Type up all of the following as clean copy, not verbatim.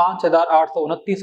5,829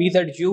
BZU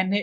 NA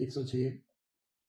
106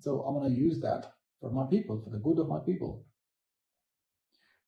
so I want to use that for my people, for the good of my people.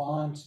5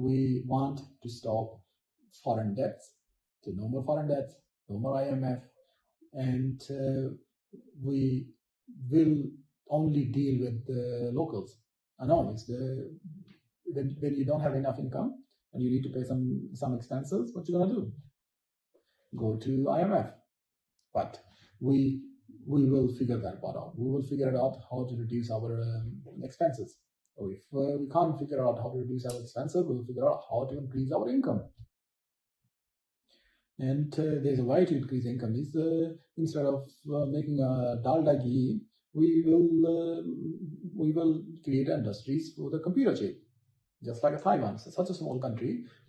We want to stop foreign debts, so no more foreign debts, no more IMF, and we will only deal with the locals. I know it's when you don't have enough income and you need to pay some expenses, what you gonna do? Go to IMF. But we will figure that part out. We will figure it out how to reduce our expenses. So if we can't figure out how to reduce our expenses, we'll figure out how to increase our income. And there's a way to increase income is instead of making a dalda ghee, we will create industries for the computer chip. Just like Taiwan, it's such a small country,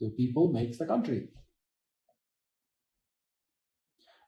So people makes the country.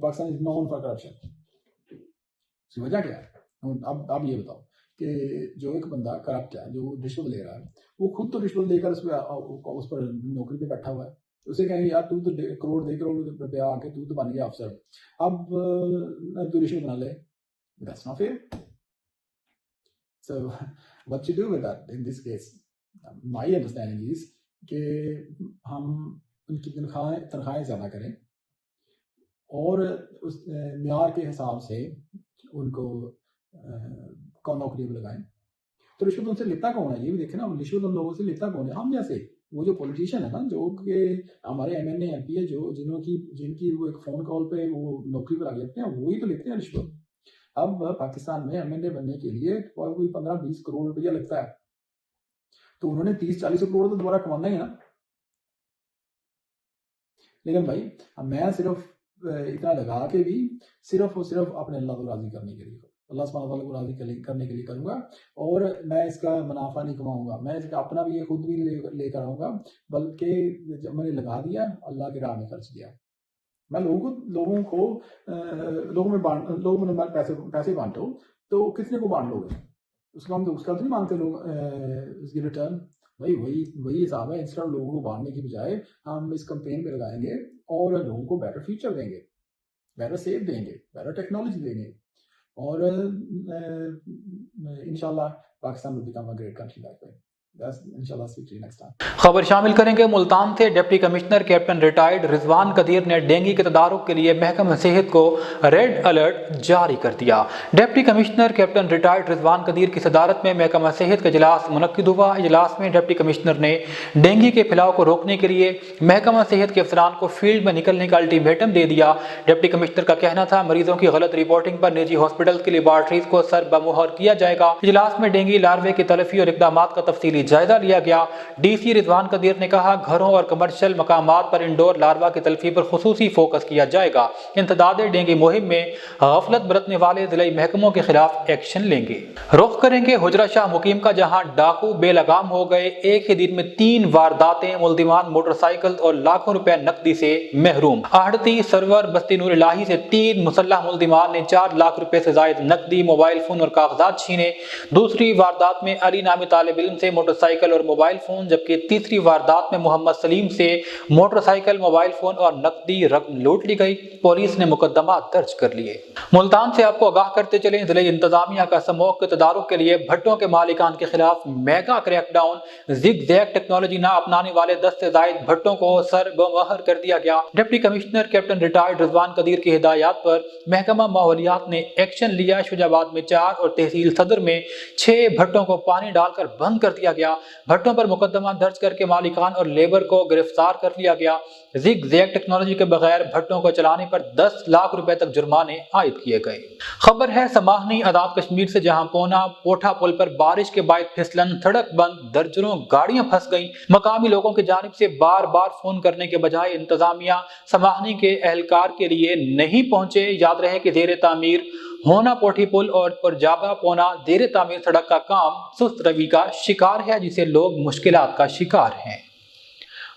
Pakistan is known for corruption. اس کی وجہ کیا ہے؟ اب یہ بتاؤ کہ جو ایک بندہ کرپٹ ہے, جو رشوت لے رہا ہے, وہ خود تو رشوت لے کر اس پر نوکری پہ بیٹھا ہوا ہے. اسے کہیں یار تو کروڑ روپے آ کے تو بن گیا افسر, اب تو رشوت بنا لے. That's not fair. So what you do with that in this case, my understanding is کہ ہم ان کی تنخواہیں زیادہ کریں اور اس معیار کے حساب سے ان کو نوکری پہ لگائیں. تو رشوت ان سے لیتا کون ہے؟ یہ بھی دیکھیں نا, رشوت ان لوگوں سے لیتا کون ہے؟ ہم جیسے وہ جو پولیٹیشین ہے نا, جو کہ ہمارے M N A M P ہے, جن کی وہ ایک فون کال پہ وہ نوکری پہ لگ جاتے ہیں, وہی تو لیتے ہیں رشوت. اب پاکستان میں ایم این اے بننے کے لیے کوئی 15-20 کروڑ روپیہ لگتا ہے, تو انہوں نے 30-40 کروڑ تو دوبارہ کمانا ہی ہے نا. لیکن بھائی میں صرف اتنا لگا کے بھی صرف اور صرف اپنے اللہ کو راضی کرنے کے لیے, اللہ سبحانہ وتعالیٰ کو راضی کرنے کے لیے کروں گا, اور میں اس کا منافع نہیں کماؤں گا, میں اس کا اپنا بھی خود بھی لے کر آؤں گا, بلکہ جب میں نے لگا دیا اللہ کی راہ میں خرچ کیا. میں لوگوں میں پیسے بانٹو تو کتنے کو بانٹ لو گے؟ اس کا تو نہیں مانگتے لوگ اس کی ریٹرن. بھائی وہی حساب ہے. انسٹا لوگوں کو بانٹنے کی بجائے ہم اس کمپین پہ لگائیں گے اور لوگوں کو بیٹر فیوچر دیں گے, بیٹر سیف دیں گے, بیٹر ٹیکنالوجی دیں گے, اور انشاءاللہ Pakistan will become a great country that way. انشاءاللہ speak to you next time. خبر شامل کریں گے ملتان سے. ڈپٹی کمشنر کیپٹن ریٹائرڈ رضوان قدیر نے ڈینگی کے تدارک کے لیے محکمہ صحت کو ریڈ الرٹ جاری کر دیا. ڈپٹی کمشنر کیپٹن ریٹائرڈ رضوان قدیر کی صدارت میں محکمہ صحت کا اجلاس منعقد ہوا. اجلاس میں ڈپٹی کمشنر نے ڈینگی کے پھیلاؤ کو روکنے کے لیے محکمہ صحت کے افسران کو فیلڈ میں نکلنے کا الٹیمیٹم دے دیا. ڈپٹی کمشنر کا کہنا تھا مریضوں کی غلط رپورٹنگ پر نجی ہاسپٹل کی لیبارٹریز کو سر بمہر کیا جائے گا. اجلاس میں ڈینگی لاروے کی تلفی اور اقدامات کا تفصیلی جائزہ لیا گیا. ڈی سی رضوان قدیر نے کہا گھروں اور کمرشل مقامات پر انڈور لاروا کی تلفی پر خصوصی فوکس کیا جائے گا. انسداد ڈینگی مہم میں غفلت برتنے والے ضلعی محکموں کے خلاف ایکشن لیں گے. رخ کریں گے حجرہ شاہ مقیم کا, جہاں ڈاکو بے لگام ہو گئے. ایک ہی دن میں 3 وارداتیں, ملزمان موٹر سائیکل اور لاکھوں روپے نقدی سے محروم. آڑتی سرور بستی نور الہی سے 3 مسلح ملزمان نے 4 لاکھ روپے سے زائد نقدی, موبائل فون اور کاغذات چھینے. دوسری واردات میں علی نامی طالب علم سے موٹر سائیکل اور موبائل فون, جبکہ تیسری واردات میں محمد سلیم سے موٹر سائیکل, موبائل فون اور نقدی رقم لوٹ لی گئی. پولیس نے مقدمات درج کر لیے. ملتان سے آپ کو آگاہ کرتے چلیں, ضلع انتظامیہ کا سموگ کے تدارک کے لیے بھٹوں کے مالکان کے خلاف mega crackdown. Zigzag technology نہ اپنانے والے 10 سے زائد بھٹوں کو سر بمہر کر دیا گیا. ڈپٹی کمشنر کیپٹن ریٹائرڈ رضوان قدیر کی ہدایات پر محکمہ ماحولیات نے ایکشن لیا. شجاع آباد میں 4 اور تحصیل صدر میں 6 بھٹوں کو پانی ڈال کر بند کر دیا گیا. بھٹوں پر مقدمہ درج کر کے مالکان اور لیبر کو گرفتار کر لیا گیا. زگ زیگ ٹیکنالوجی کے بغیر بھٹوں کو چلانے پر 10 لاکھ روپے تک جرمانے عائد کیے گئے. خبر ہے سماہنی آزاد کشمیر سے, جہاں پونا پوٹھا پل پر بارش کے باعث پھسلن, سڑک بند, درجنوں گاڑیاں پھنس گئیں. مقامی لوگوں کی جانب سے بار بار فون کرنے کے بجائے انتظامیہ سماہنی کے اہلکار کے لیے نہیں پہنچے. یاد رہے کہ زیر تعمیر ہونا پوٹھی پل اور پرجابہ پونا زیر تعمیر سڑک کا کام سست روی کا شکار ہے, جسے لوگ مشکلات کا شکار ہیں.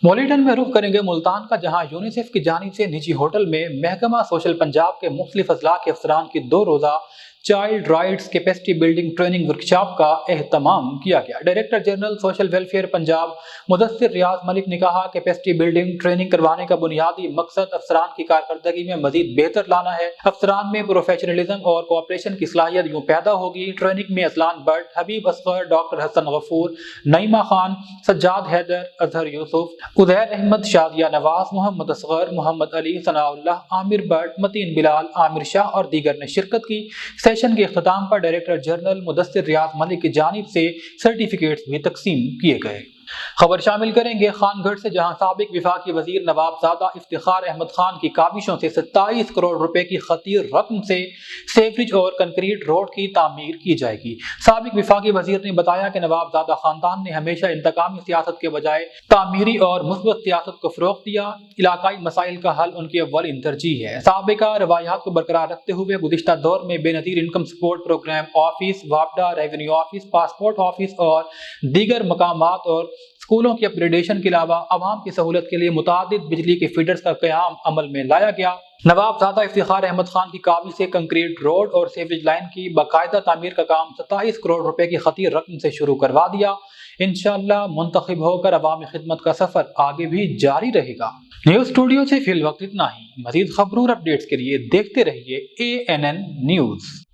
مولیٹن میں رخ کریں گے ملتان کا, جہاں یونیسیف کی جانب سے نجی ہوٹل میں محکمہ سوشل پنجاب کے مختلف اضلاع کے افسران کی 2 روزہ child rights capacity building training workshop کا اہتمام کیا گیا. Director general social welfare Punjab Mudassar Riaz Malik نے کہا کیپیسٹی بلڈنگ ٹریننگ کروانے کا بنیادی مقصد افسران کی کارکردگی میں مزید بہتر لانا ہے. افسران میں پروفیشنلزم اور کوآپریشن کی صلاحیت یوں پیدا ہوگی. ٹریننگ میں اسلان بٹ, حبیب اصغر, ڈاکٹر حسن غفور, نعیمہ خان, سجاد حیدر, اظہر یوسف, عزیر احمد, شادیہ نواز, محمد اصغر, محمد علی, ثناء اللہ, عامر بٹ, متین بلال, عامر شاہ اور دیگر نے شرکت کی. سیشن کے اختتام پر ڈائریکٹر جنرل مدثر ریاض ملک کی جانب سے سرٹیفکیٹس بھی تقسیم کیے گئے. خبر شامل کریں گے خان گڑھ سے, جہاں سابق وفاقی وزیر نواب زادہ افتخار احمد خان کی کاوشوں سے 27 کروڑ روپے کی خطیر رقم سے سیوریج اور کنکریٹ روڈ کی تعمیر کی جائے گی. سابق وفاقی وزیر نے بتایا کہ نواب زادہ خاندان نے ہمیشہ انتقامی سیاست کے بجائے تعمیری اور مثبت سیاست کو فروغ دیا. علاقائی مسائل کا حل ان کی اولین ترجیح ہے. سابقہ روایات کو برقرار رکھتے ہوئے گزشتہ دور میں Benazir income support programme office, وابڈا ریونیو آفس, پاسپورٹ آفس اور دیگر مقامات اور اسکولوں کی اپگریڈیشن کے علاوہ عوام کی سہولت کے لیے متعدد بجلی کے فیڈرز کا قیام عمل میں لایا گیا۔ نواب زادہ افتخار احمد خان کی کاوی سے کنکریٹ روڈ اور سیویج لائن کی باقاعدہ تعمیر کا کام 27 کروڑ روپے کی خطیر رقم سے شروع کروا دیا۔ انشاءاللہ منتخب ہو کر عوامی خدمت کا سفر آگے بھی جاری رہے گا۔ نیوز اسٹوڈیو سے فی الوقت اتنا ہی۔ مزید خبروں اور اپڈیٹس کے لیے دیکھتے رہیے ANN نیوز۔